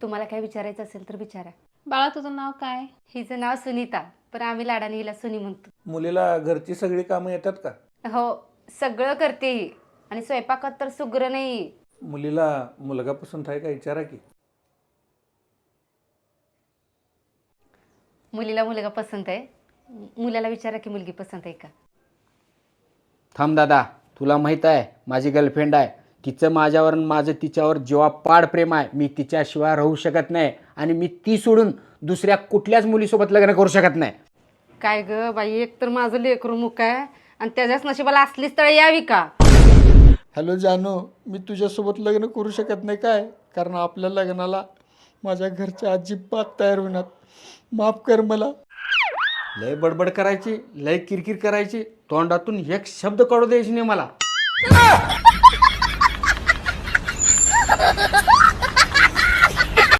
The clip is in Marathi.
तुम्हाला काय विचारायचं असेल तर विचारा. बाळा तुझं नाव काय? हिचं नाव सुनीता, पण आम्ही लाडाने हिला सुनी म्हणतो. मुलीला घरची सगळी कामं येतात का? हो, सगळं करते ही, आणि स्वयंपाकात तर सुग्र नाही. मुलीला मुलगा पसंत आहे का विचारा की. मुलीला मुलगा पसंत आहे. मुलाला विचारा की मुलगी पसंत आहे का. थांब दादा, तुला माहीत आहे माझी गर्लफ्रेंड आहे. तिचं माझ्यावर आणि माझं तिच्यावर जीवापाड प्रेम आहे. मी तिच्याशिवाय राहू शकत नाही आणि मी ती सोडून दुसऱ्या कुठल्याच मुलीसोबत लग्न करू शकत नाही. काय ग बाई, एक तर माझं लेकरू मुक आहे आणि त्याच्याच नशिबाला असलीच तळ यावी का. हॅलो जानू, मी तुझ्यासोबत लग्न करू शकत नाही काय, कारण आपल्या लग्नाला माझ्या घरच्या अजिबात तयार होणार. माफ कर मला. लय बडबड करायची, लय किरकिर करायची, तोंडातून एक शब्द काढू द्यायची नाही मला.